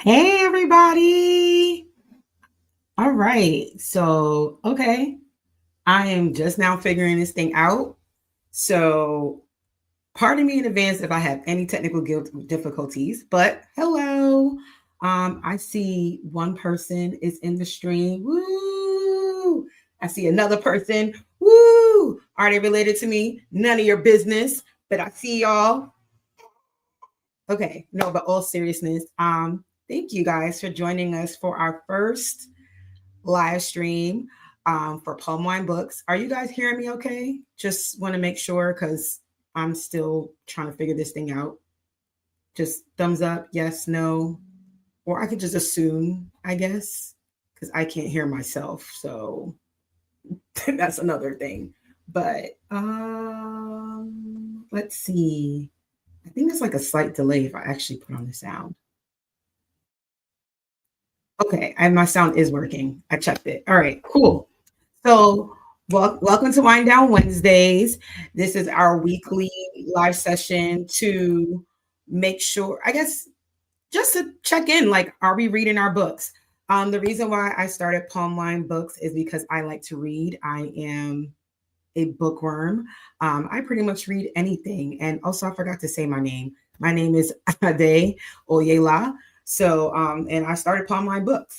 Hey, everybody. All right. Okay. I am just now figuring this thing out. So, pardon me in advance if I have any technical difficulties, but hello. I see one person is in the stream. Woo! I see another person. Woo! Are they related to me? None of your business, but I see y'all. Okay, no, but all seriousness, thank you guys for joining us for our first live stream for Palmwine Books. Are you guys hearing me okay? Just want to make sure because I'm still trying to figure this thing out. Just thumbs up, yes, no, or I could just assume, I guess, because I can't hear myself. So that's another thing. But let's see. I think there's like a slight delay if I actually put on the sound. Okay, and my sound is working. I checked it. All right, cool. So, welcome to Wind Down Wednesdays. This is our weekly live session to make sure, I guess, just to check in, like, are we reading our books? The reason why I started Palmwine Books is because I like to read. I am a bookworm. I pretty much read anything. And also, I forgot to say my name. My name is Ade Oyela. So, and I started Palmwine Books.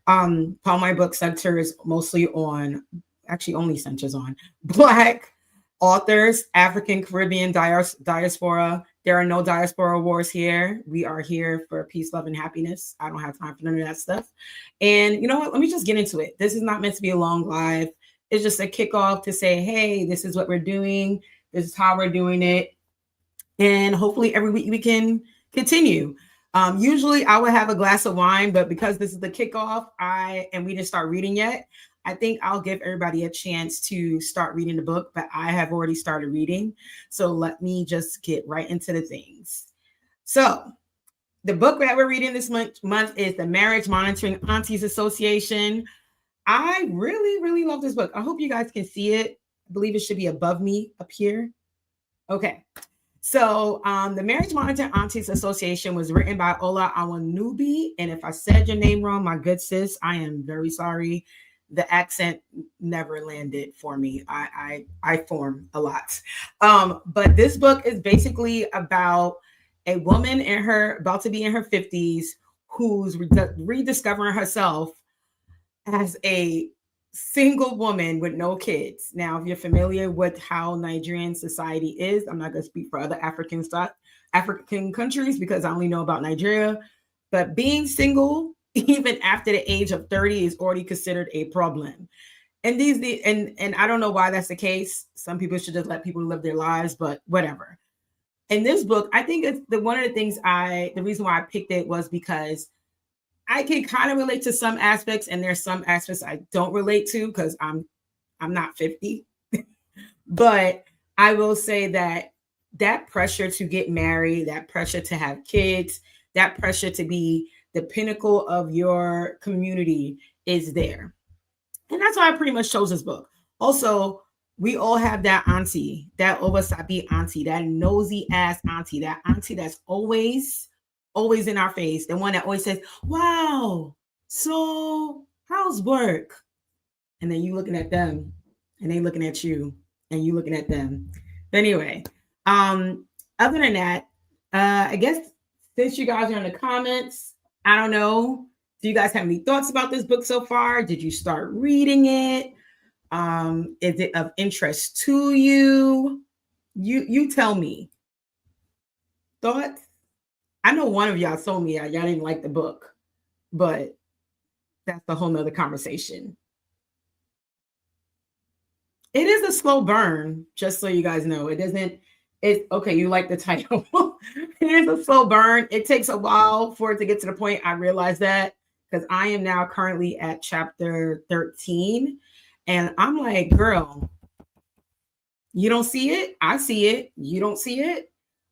Palmwine Book centers mostly on, actually only centers on Black authors, African Caribbean diaspora. There are no diaspora wars here. We are here for peace, love, and happiness. I don't have time for none of that stuff. And you know what? Let me just get into it. This is not meant to be a long live. It's just a kickoff to say, hey, this is what we're doing. This is how we're doing it. And hopefully every week we can continue. Usually I would have a glass of wine, but because this is the kickoff, and we didn't start reading yet, I think I'll give everybody a chance to start reading the book, but I have already started reading. So let me just get right into the things. So the book that we're reading this month is the Marriage Monitoring Aunties Association. I really, really love this book. I hope you guys can see it. I believe it should be above me up here. Okay. So, the Marriage Monitoring Aunties Association was written by Ola Awanubi. And if I said your name wrong, my good sis, I am very sorry. The accent never landed for me. I form a lot. But this book is basically about a woman in her about to be in her 50s who's rediscovering herself as a single woman with no kids. Now, if you're familiar with how Nigerian society is, I'm not going to speak for other African countries because I only know about Nigeria, but being single even after the age of 30 is already considered a problem. And and I don't know why that's the case. Some people should just let people live their lives, but whatever. In this book, I think it's one of the things the reason why I picked it was because I can kind of relate to some aspects, and there's some aspects I don't relate to because I'm not 50. But I will say that pressure to get married, that pressure to have kids, that pressure to be the pinnacle of your community is there. And that's why I pretty much chose this book. Also, we all have that auntie, that owasabi auntie, that nosy ass auntie, that auntie that's always in our face, the one that always says, wow, so how's work? And then you looking at them and they looking at you and you looking at them. But anyway, other than that, I guess since you guys are in the comments, I don't know. Do you guys have any thoughts about this book so far? Did you start reading it? Is it of interest to you? You tell me. Thoughts? I know one of y'all told me y'all didn't like the book, but that's a whole nother conversation. It is a slow burn, just so you guys know. It doesn't, it's okay, you like the title. It is a slow burn. It takes a while for it to get to the point. I realize that because I am now currently at chapter 13. And I'm like, girl, you don't see it. I see it. You don't see it.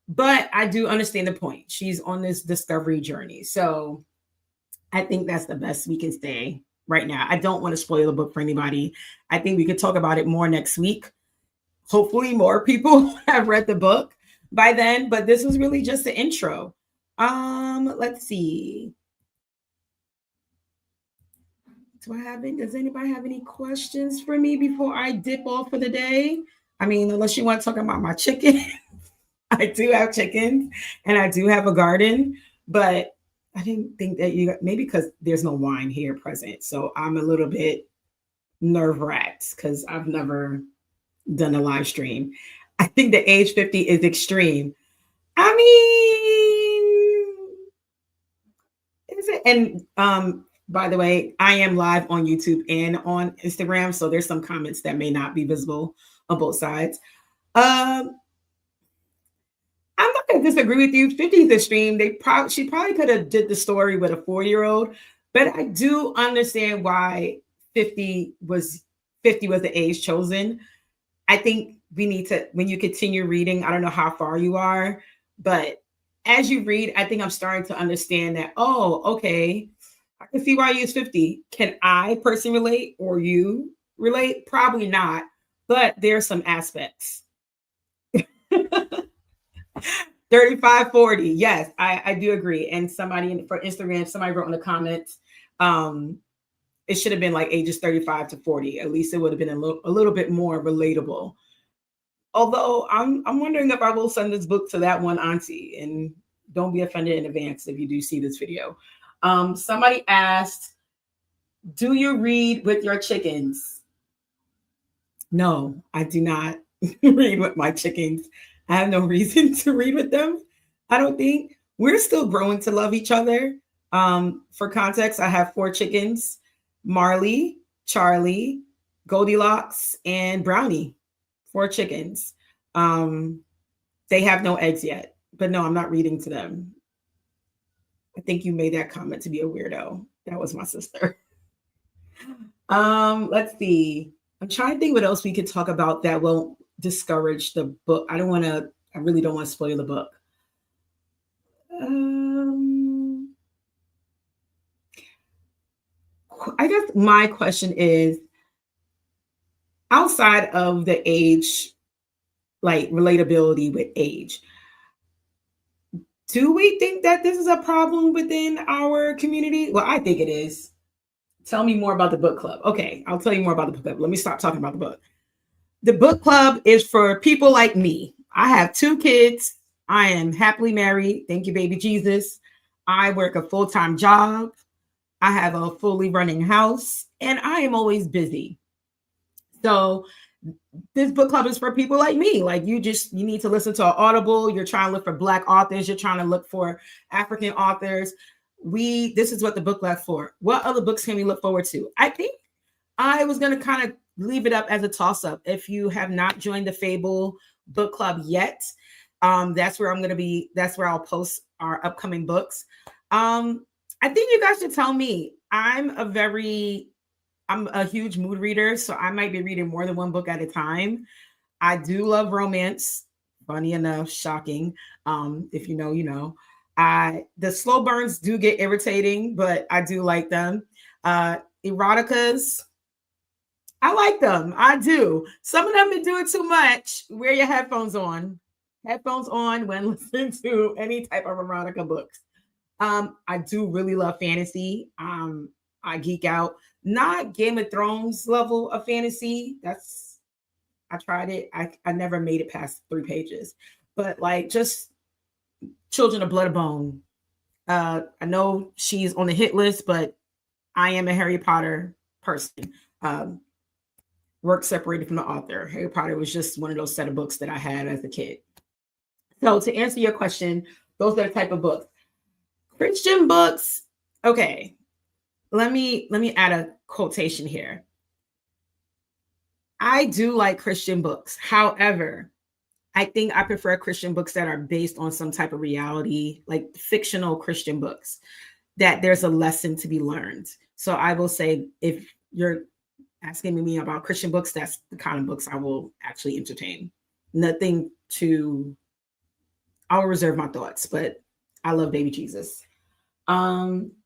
But I do understand the point. She's on this discovery journey. So I think that's the best we can say right now. I don't want to spoil the book for anybody. I think we could talk about it more next week. Hopefully, more people have read the book by then. But this was really just the intro. Let's see. Does anybody have any questions for me before I dip off for the day? I mean, unless you want to talk about my chicken. I do have chickens and I do have a garden, but I didn't think that maybe because there's no wine here present. So I'm a little bit nerve wracked because I've never done a live stream. I think the age 50 is extreme. I mean, is it? And by the way, I am live on YouTube and on Instagram, so there's some comments that may not be visible on both sides. I'm not going to disagree with you. 50 is extreme. She probably could have did the story with a 4-year-old, but I do understand why 50 was the age chosen. I think we need to, when you continue reading, I don't know how far you are, but as you read, I think I'm starting to understand that, oh, okay, I can see why you use 50. Can I personally relate or you relate? Probably not, but there's some aspects. 35, 40. Yes, I do agree. And somebody for Instagram, somebody wrote in the comments, it should have been like ages 35 to 40. At least it would have been a little bit more relatable. Although I'm wondering if I will send this book to that one auntie, and don't be offended in advance if you do see this video. Somebody asked, do you read with your chickens? No, I do not read with my chickens. I have no reason to read with them. I don't think. We're still growing to love each other. For context, I have 4 chickens: Marley, Charlie, Goldilocks, and Brownie. 4 chickens. They have no eggs yet, but no, I'm not reading to them. I think you made that comment to be a weirdo. That was my sister. Let's see. I'm trying to think what else we could talk about that won't discourage the book. I really don't want to spoil the book. I guess my question is, outside of the age, like relatability with age, do we think that this is a problem within our community? Well, I think it is. Tell me more about the book club. Okay, I'll tell you more about the book club. Let me stop talking about the book. The book club is for people like me. I have 2 kids. I am happily married. Thank you, baby Jesus. I work a full-time job. I have a fully running house, and I am always busy. So this book club is for people like me. Like you need to listen to an Audible. You're trying to look for Black authors. You're trying to look for African authors. This is what the book club's for. What other books can we look forward to? I think I was going to kind of leave it up as a toss-up. If you have not joined the Fable book club yet, that's where I'm going to be. That's where I'll post our upcoming books. I think you guys should tell me. I'm a huge mood reader, so I might be reading more than one book at a time. I do love romance. Funny enough, shocking. If you know, you know. The slow burns do get irritating, but I do like them. Eroticas, I like them. I do. Some of them been doing too much. Wear your headphones on. Headphones on when listening to any type of erotica books. I do really love fantasy. I geek out. Not Game of Thrones level of fantasy. I tried it. I never made it past 3 pages. But like just Children of Blood and Bone. I know she's on the hit list, but I am a Harry Potter person. Work separated from the author. Harry Potter was just one of those set of books that I had as a kid. So to answer your question, those are the type of books. Christian books. Okay. Let me add a quotation here. I do like Christian books. However, I think I prefer Christian books that are based on some type of reality, like fictional Christian books, that there's a lesson to be learned. So I will say, if you're asking me about Christian books, that's the kind of books I will actually entertain. I'll reserve my thoughts, but I love baby Jesus.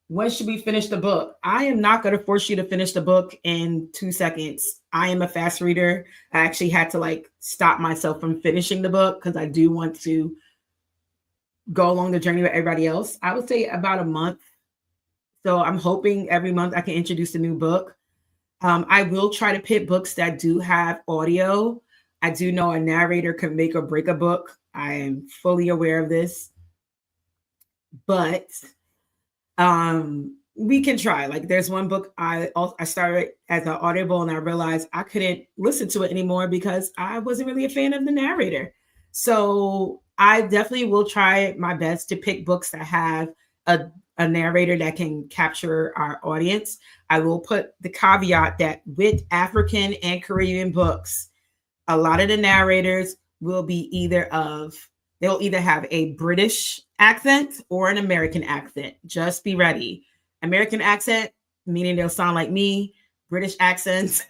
When should we finish the book? I am not going to force you to finish the book in 2 seconds. I am a fast reader. I actually had to stop myself from finishing the book because I do want to go along the journey with everybody else. I would say about a month So I'm hoping every month I can introduce a new book. I will try to pick books that do have audio. I do know a narrator can make or break a book. I am fully aware of this, but we can try. Like there's one book I started as an audible and I realized I couldn't listen to it anymore because I wasn't really a fan of the narrator. So I definitely will try my best to pick books that have a narrator that can capture our audience. I will put the caveat that with African and Caribbean books, a lot of the narrators will be they'll either have a British accent or an American accent. Just be ready. American accent, meaning they'll sound like me. British accents,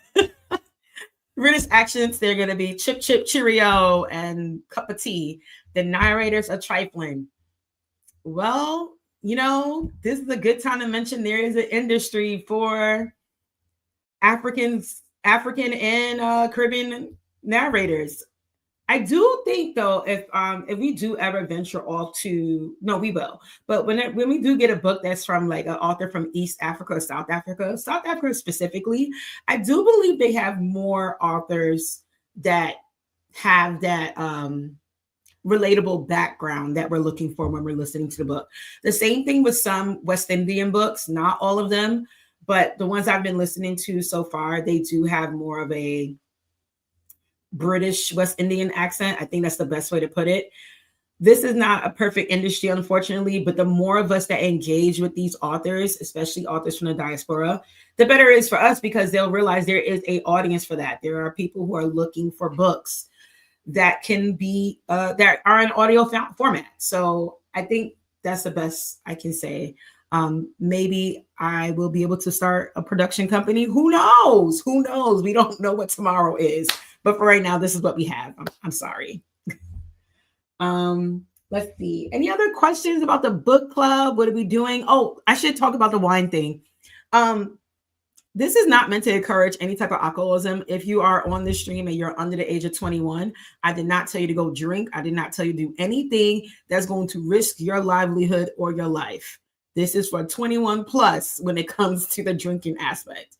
British accents, they're going to be chip, chip, cheerio, and cup of tea. The narrators are trifling. Well, this is a good time to mention there is an industry for African and Caribbean narrators. I do think though, if we do ever venture off to, no, we will. But when we do get a book that's from like an author from East Africa or South Africa specifically, I do believe they have more authors that have that relatable background that we're looking for when we're listening to the book. The same thing with some West Indian books, not all of them, but the ones I've been listening to so far, they do have more of a British West Indian accent. I think that's the best way to put it. This is not a perfect industry, unfortunately, but the more of us that engage with these authors, especially authors from the diaspora, the better it is for us because they'll realize there is an audience for that. There are people who are looking for books that can be that are in audio format. So I think that's the best I can say. Maybe I will be able to start a production company. Who knows? Who knows? We don't know what tomorrow is. But for right now, this is what we have. I'm sorry. Let's see. Any other questions about the book club? What are we doing? Oh, I should talk about the wine thing. This is not meant to encourage any type of alcoholism. If you are on this stream and you're under the age of 21, I did not tell you to go drink. I did not tell you to do anything that's going to risk your livelihood or your life. This is for 21 plus when it comes to the drinking aspect.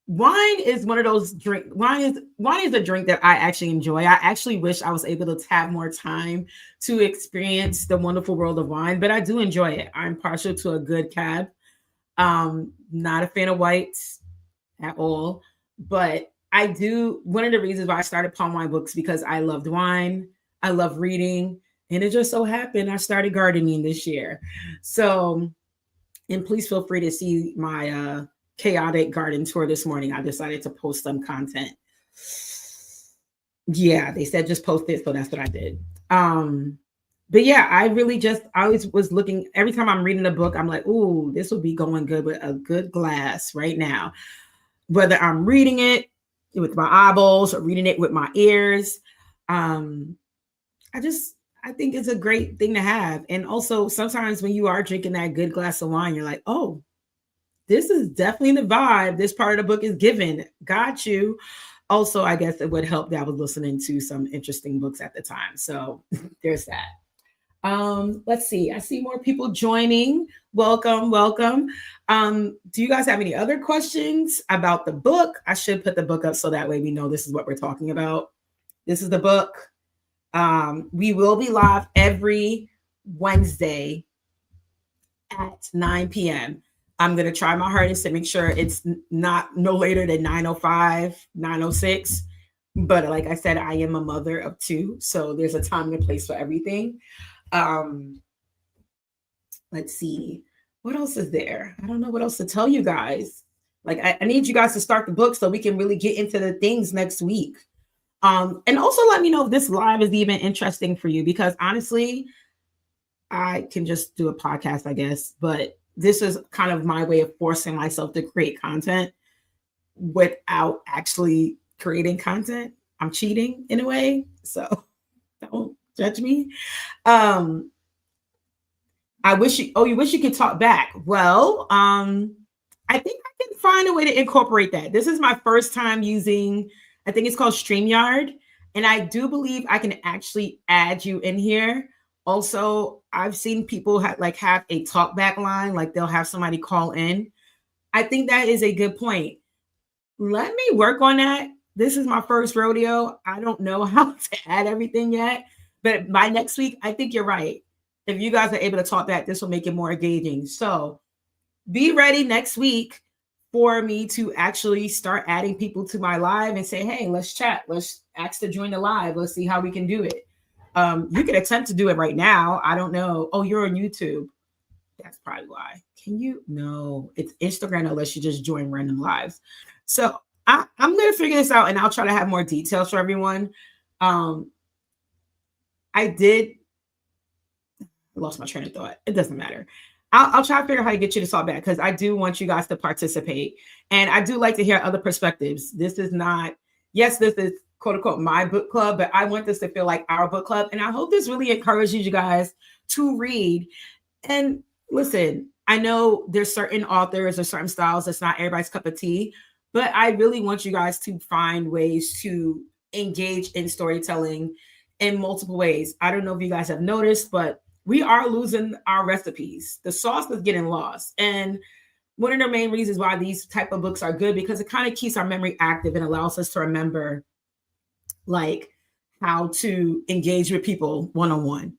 Wine is one of those wine is a drink that I actually enjoy. I actually wish I was able to have more time to experience the wonderful world of wine, but I do enjoy it. I'm partial to a good cab. Not a fan of whites at all, but I do. One of the reasons why I started Palmwine books because I loved wine, I love reading, and it just so happened I started gardening this year. So, and please feel free to see my chaotic garden tour this morning. I decided to post some content. Yeah, they said just post it, so that's what I did. But yeah, I always was looking, every time I'm reading a book, I'm like, ooh, this will be going good with a good glass right now. Whether I'm reading it with my eyeballs or reading it with my ears. I think it's a great thing to have. And also sometimes when you are drinking that good glass of wine, you're like, oh, this is definitely the vibe this part of the book is given. Got you. Also, I guess it would help that I was listening to some interesting books at the time. So there's that. Let's see. I see more people joining. Welcome. Do you guys have any other questions about the book? I should put the book up so that way we know this is what we're talking about. This is the book. We will be live every Wednesday at 9 p.m. I'm going to try my hardest to make sure it's not no later than 9:05, 9:06. But like I said, I am a mother of two, so there's a time and a place for everything. Let's see. What else is there? I don't know what else to tell you guys. Like I need you guys to start the book so we can really get into the things next week. And also let me know if this live is even interesting for you, because honestly, I can just do a podcast, I guess, but this is kind of my way of forcing myself to create content without actually creating content. I'm cheating in a way, so don't judge me. You wish you could talk back. Well, I think I can find a way to incorporate that. This is my first time using, I think it's called StreamYard. And I do believe I can actually add you in here Also, I've seen people have a talk back line, like they'll have somebody call in. I think that is a good point. Let me work on that. This is my first rodeo. I don't know how to add everything yet, but by next week, I think you're right. If you guys are able to talk back, this will make it more engaging. So be ready next week for me to actually start adding people to my live and say, hey, let's chat. Let's ask to join the live. Let's see how we can do it. You can attempt to do it right now. I don't know. Oh, you're on YouTube. That's probably why. Can you? No, it's Instagram unless you just join random lives. So I'm going to figure this out and I'll try to have more details for everyone. I did. I lost my train of thought. It doesn't matter. I'll try to figure out how to get you to talk back because I do want you guys to participate. And I do like to hear other perspectives. This is not, yes, this is quote unquote my book club, but I want this to feel like our book club. And I hope this really encourages you guys to read. And listen, I know there's certain authors or certain styles that's not everybody's cup of tea, but I really want you guys to find ways to engage in storytelling in multiple ways. I don't know if you guys have noticed, but we are losing our recipes. The sauce is getting lost. And one of the main reasons why these type of books are good, because it kind of keeps our memory active and allows us to remember like how to engage with people one-on-one.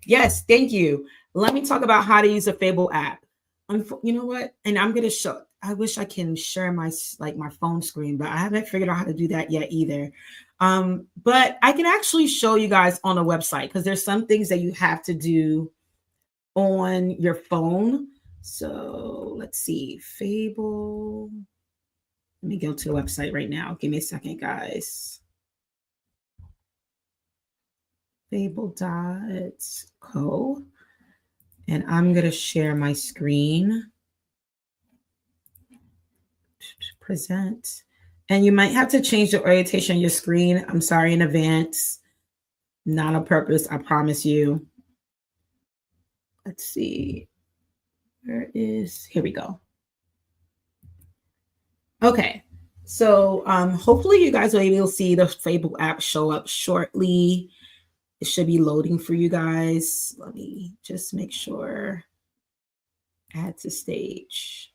Yes, thank you. Let me talk about how to use a Fable app. You know what? And I'm going to show, I wish I can share my phone screen, but I haven't figured out how to do that yet either. But I can actually show you guys on a website because there's some things that you have to do on your phone. So let's see, Fable. Let me go to the website right now. Give me a second, guys. Fable.co. And I'm going to share my screen. Present. And you might have to change the orientation of your screen. I'm sorry in advance. Not on purpose, I promise you. Let's see. Here we go. Okay. So hopefully you guys will be able to see the Fable app show up shortly. It should be loading for you guys. Let me just make sure. Add to stage.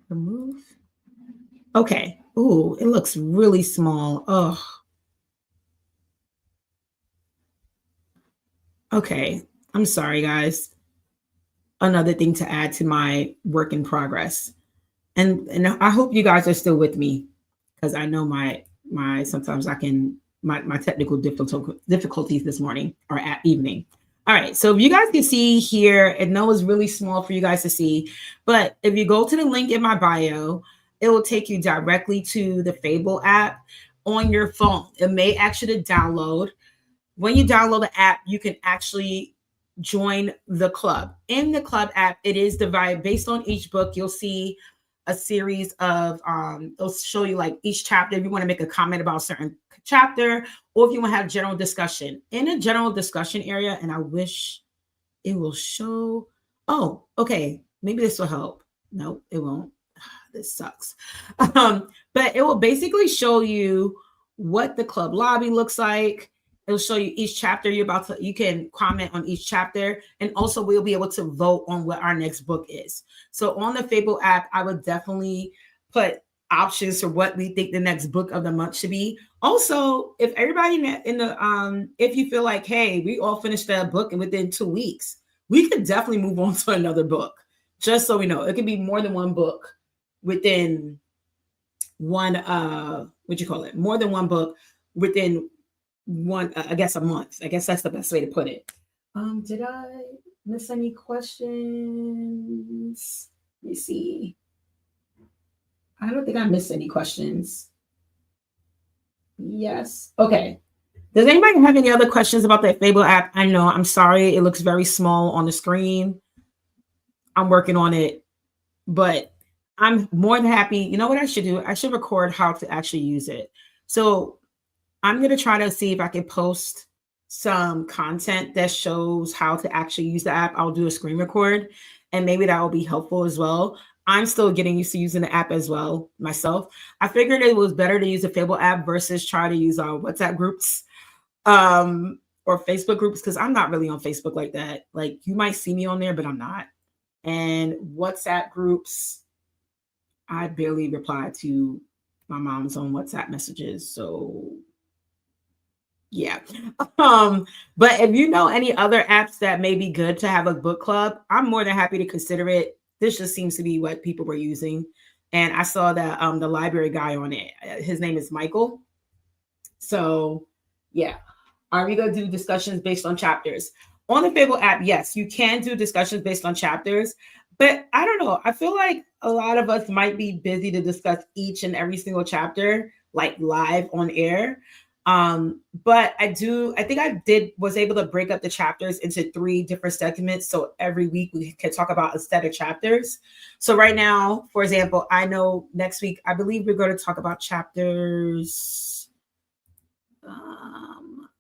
Remove. Okay. Ooh, it looks really small. Oh. Okay. I'm sorry, guys. Another thing to add to my work in progress. And I hope you guys are still with me because I know my sometimes my technical difficulties this morning or at evening. All right, so if you guys can see here, I know it's really small for you guys to see, but if you go to the link in my bio, it will take you directly to the Fable app on your phone. It may actually download. When you download the app, you can actually join the club. In the club app, it is divided based on each book. You'll see a series of it'll show you like each chapter if you want to make a comment about a certain chapter or if you want to have general discussion in a general discussion area. And I wish it will show. Oh, okay, maybe this will help. Nope, it won't. This sucks. But it will basically show you what the club lobby looks like. It'll show you each chapter you can comment on each chapter. And also we'll be able to vote on what our next book is. So on the Fable app, I would definitely put options for what we think the next book of the month should be. Also, if everybody in the, if you feel like, hey, we all finished that book and within 2 weeks, we could definitely move on to another book. Just so we know, it could be more than one book within one, more than one book within one, I guess a month. I guess that's the best way to put it. Did I miss any questions? Let me see. I don't think I missed any questions. Yes. Okay. Does anybody have any other questions about the Fable app? I know, I'm sorry. It looks very small on the screen. I'm working on it, but I'm more than happy. You know what I should do? I should record how to actually use it. So I'm going to try to see if I can post some content that shows how to actually use the app. I'll do a screen record and maybe that will be helpful as well. I'm still getting used to using the app as well myself. I figured it was better to use the Fable app versus try to use our WhatsApp groups or Facebook groups, because I'm not really on Facebook like that. Like, you might see me on there, but I'm not. And WhatsApp groups, I barely reply to my mom's on WhatsApp messages. So yeah. But if you know any other apps that may be good to have a book club, I'm more than happy to consider it. This just seems to be what people were using. And I saw that the library guy on it. His name is Michael. So yeah. Are we going to do discussions based on chapters? On the Fable app, yes, you can do discussions based on chapters. But I don't know. I feel like a lot of us might be busy to discuss each and every single chapter, like live on air. But I think was able to break up the chapters into 3 different segments. So every week we can talk about a set of chapters. So right now, for example, I know next week, I believe we're going to talk about chapters.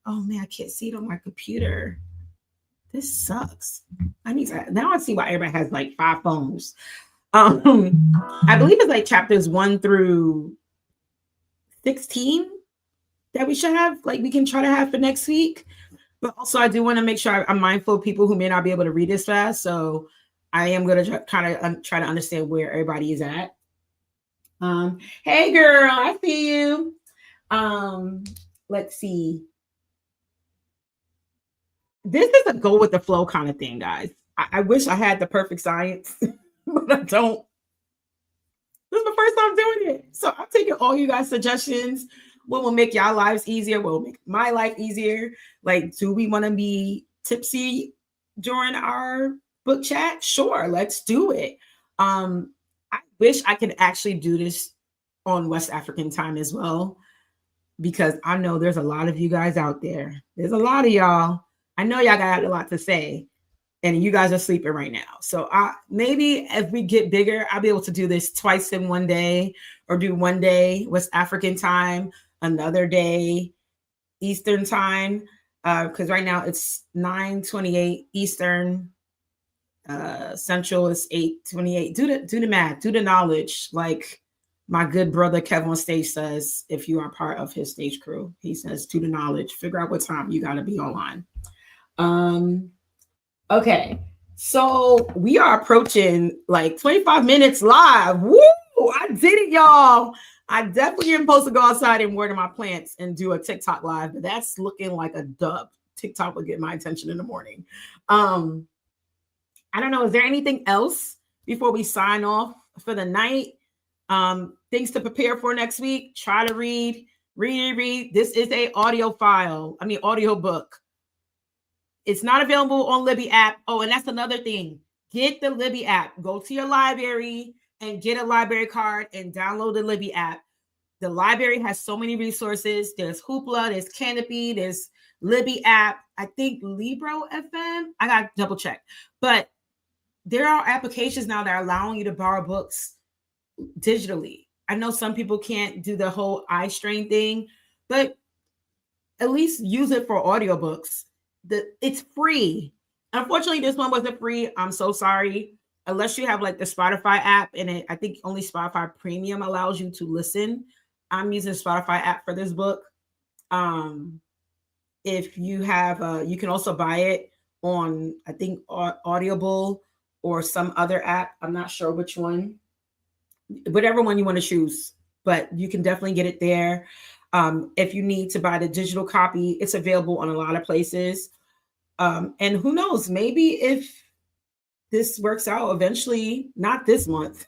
Oh man, I can't see it on my computer. This sucks. Now I see why everybody has like 5 phones. I believe it's like chapters 1 through 16 that we should have, like we can try to have for next week. But also I do want to make sure I'm mindful of people who may not be able to read this fast. So I am going to try to understand where everybody is at. Hey girl, I see you. Let's see. This is a go with the flow kind of thing, guys. I wish I had the perfect science, but I don't. This is the first time doing it. So I'm taking all you guys' suggestions. What will make y'all lives easier? What will make my life easier? Like, do we want to be tipsy during our book chat? Sure, let's do it. I wish I could actually do this on West African time as well, because I know there's a lot of you guys out there. There's a lot of y'all. I know y'all got a lot to say, and you guys are sleeping right now. So maybe if we get bigger, I'll be able to do this twice in one day, or do one day West African time, another day Eastern time. Because right now it's 9:28 Eastern. Central is 8:28. Do the math, do the knowledge. Like my good brother Kevin on stage says, if you are part of his stage crew, he says, do the knowledge, figure out what time you got to be online. Okay, so we are approaching like 25 minutes live. Woo! I did it, y'all. I definitely am supposed to go outside and water my plants and do a TikTok live, but that's looking like a dub. TikTok will get my attention in the morning. I don't know. Is there anything else before we sign off for the night? Things to prepare for next week. Try to read. This is a audio book. It's not available on Libby app. Oh, and that's another thing. Get the Libby app. Go to your library and get a library card and download the Libby app. The library has so many resources. There's Hoopla, there's Canopy, there's Libby app. I think Libro FM. I got to double check. But there are applications now that are allowing you to borrow books digitally. I know some people can't do the whole eye strain thing, but at least use it for audiobooks. It's free. Unfortunately, this one wasn't free. I'm so sorry. Unless you have like the Spotify app, and I think only Spotify Premium allows you to listen. I'm using Spotify app for this book. If you have, you can also buy it on, I think, Audible or some other app. I'm not sure which one. Whatever one you want to choose, but you can definitely get it there. If you need to buy the digital copy, it's available on a lot of places. And who knows, maybe if this works out eventually, not this month,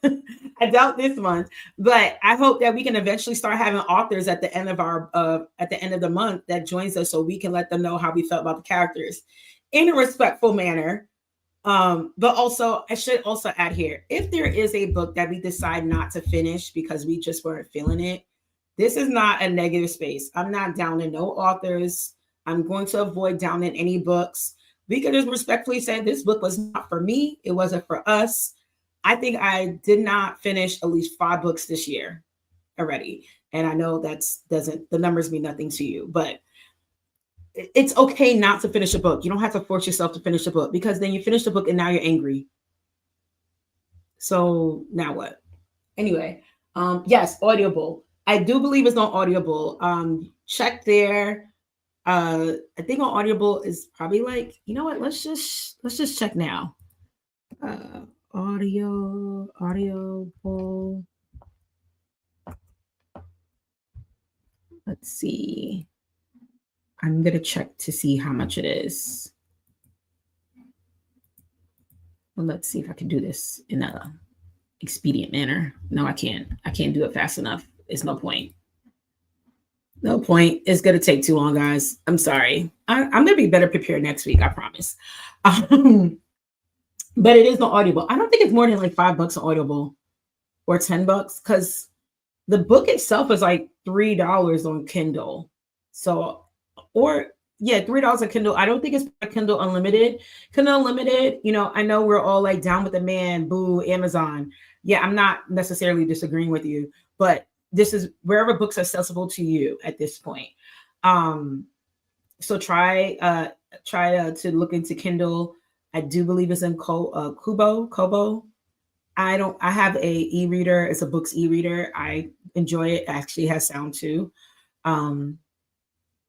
I doubt this month, but I hope that we can eventually start having authors at the end of the month that joins us, so we can let them know how we felt about the characters in a respectful manner. But also, I should also add here, if there is a book that we decide not to finish because we just weren't feeling it, this is not a negative space. I'm not downing no authors. I'm going to avoid downing any books. We could just respectfully say this book was not for me. It wasn't for us. I think I did not finish at least 5 books this year already. And I know the numbers mean nothing to you, but it's okay not to finish a book. You don't have to force yourself to finish a book, because then you finish the book and now you're angry. So now what? Anyway, yes, Audible. I do believe it's on Audible. Check there. I think on Audible is probably like, you know what? Let's just check now. Audible. Let's see. I'm gonna check to see how much it is. Well, let's see if I can do this in a expedient manner. No, I can't. I can't do it fast enough. It's no point. No point. It's gonna take too long, guys. I'm sorry. I'm gonna be better prepared next week. I promise. Um, but it is on Audible. I don't think it's more than like $5 on Audible or $10 because the book itself is like $3 on Kindle. So, or yeah, $3 on Kindle. I don't think it's Kindle Unlimited. Kindle Unlimited, I know we're all like down with the man, boo, Amazon. Yeah, I'm not necessarily disagreeing with you, but this is wherever books are accessible to you at this point. So try to look into Kindle. I do believe it's in Kobo. I have a e-reader. It's a books e-reader. I enjoy it. It actually has sound too.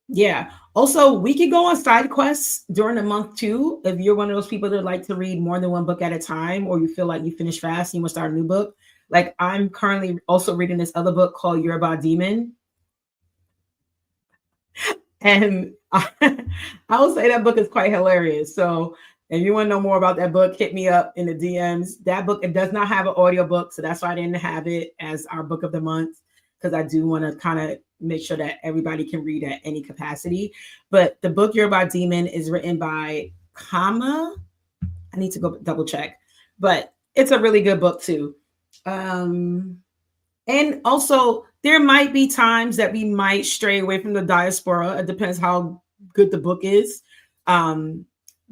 Yeah. Also, we can go on side quests during the month too. If you're one of those people that like to read more than one book at a time, or you feel like you finish fast and you want to start a new book. Like I'm currently also reading this other book called Yoruba Demon. And I will say that book is quite hilarious. So if you want to know more about that book, hit me up in the DMs. That book, it does not have an audio book. So that's why I didn't have it as our book of the month, because I do want to kind of make sure that everybody can read at any capacity. But the book Yoruba Demon is written by Kama. I need to go double check. But it's a really good book too. And also, there might be times that we might stray away from the diaspora. It depends how good the book is.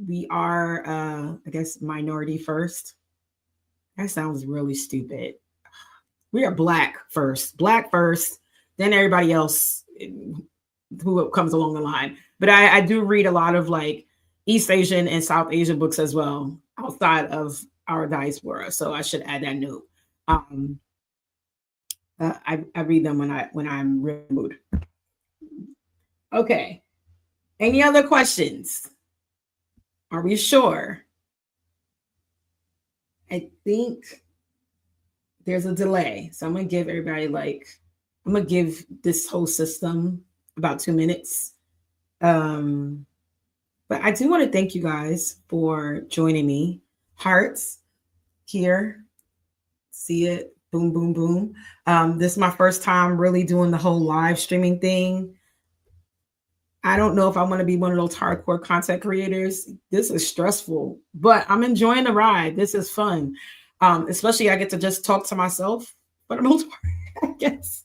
We are, I guess, minority first. That sounds really stupid. We are black first, then everybody else who comes along the line. But I do read a lot of like East Asian and South Asian books as well outside of our diaspora. So I should add that note. I read them when I'm really mood. Okay. Any other questions? Are we sure? I think there's a delay. So I'm going to give everybody I'm going to give this whole system about 2 minutes. But I do want to thank you guys for joining me. Hearts here. See it. Boom, boom, boom. This is my first time really doing the whole live streaming thing. I don't know if I want to be one of those hardcore content creators. This is stressful, but I'm enjoying the ride. This is fun. Especially I get to just talk to myself for the most part, I guess.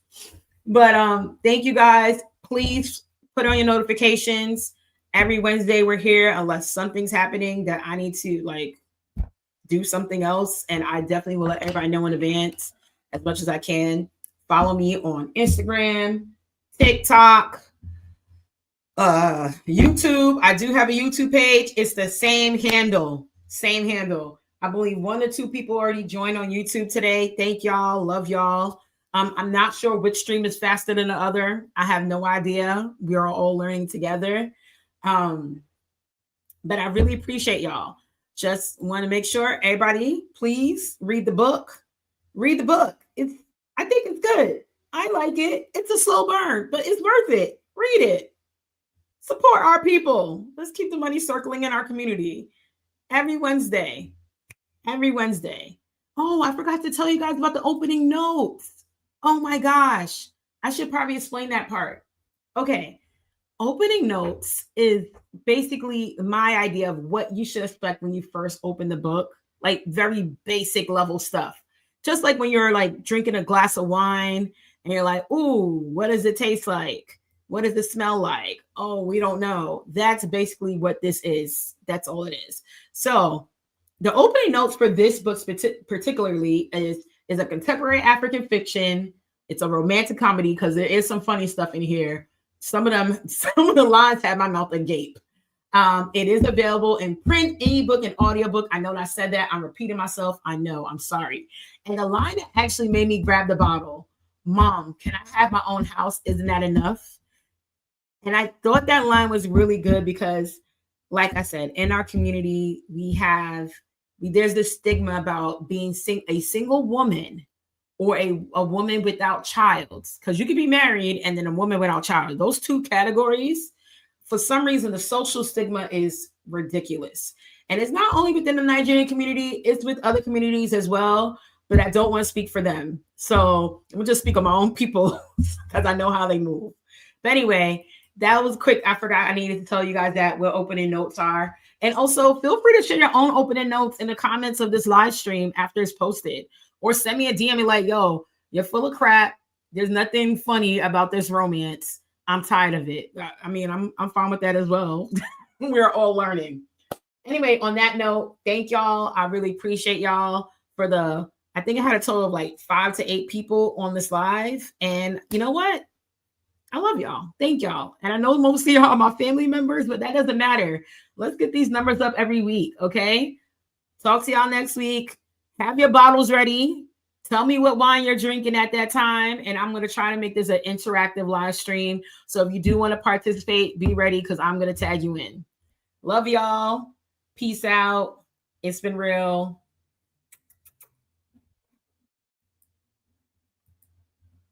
But thank you guys. Please put on your notifications. Every Wednesday we're here unless something's happening that I need to do something else. And I definitely will let everybody know in advance as much as I can. Follow me on Instagram, TikTok, YouTube. I do have a YouTube page. It's the same handle. I believe 1 or 2 people already joined on YouTube today. Thank y'all. Love y'all. I'm not sure which stream is faster than the other. I have no idea. We are all learning together. But I really appreciate y'all. Just want to make sure everybody, please read the book. Read the book. I think it's good. I like it. It's a slow burn, but it's worth it. Read it. Support our people. Let's keep the money circling in our community. Every Wednesday. Oh, I forgot to tell you guys about the opening notes. Oh my gosh. I should probably explain that part. Okay. Opening notes is basically my idea of what you should expect when you first open the book, like very basic level stuff. Just like when you're like drinking a glass of wine and you're like, ooh, what does it taste like? What does it smell like? Oh, we don't know. That's basically what this is. That's all it is. So the opening notes for this book particularly is a contemporary African fiction. It's a romantic comedy because there is some funny stuff in here. Some of the lines have my mouth agape. It is available in print, ebook, and audiobook. I know that I said that. I'm repeating myself. I know. I'm sorry. And the line that actually made me grab the bottle, Mom, can I have my own house? Isn't that enough? And I thought that line was really good because, like I said, in our community, there's this stigma about being a single woman or a woman without child. Because you could be married and then a woman without child. Those two categories, for some reason, the social stigma is ridiculous. And it's not only within the Nigerian community, it's with other communities as well. But I don't want to speak for them. So I'm just speak on my own people because I know how they move. But anyway, that was quick. I forgot I needed to tell you guys that what opening notes are. And also feel free to share your own opening notes in the comments of this live stream after it's posted. Or send me a DM and like, yo, you're full of crap. There's nothing funny about this romance. I'm tired of it. I mean, I'm fine with that as well. We're all learning. Anyway, on that note, thank y'all. I really appreciate y'all for I think I had a total of like 5 to 8 people on this live. And you know what? I love y'all. Thank y'all. And I know most of y'all are my family members, but that doesn't matter. Let's get these numbers up every week. Okay. Talk to y'all next week. Have your bottles ready. Tell me what wine you're drinking at that time. And I'm going to try to make this an interactive live stream. So if you do want to participate, be ready because I'm going to tag you in. Love y'all. Peace out. It's been real.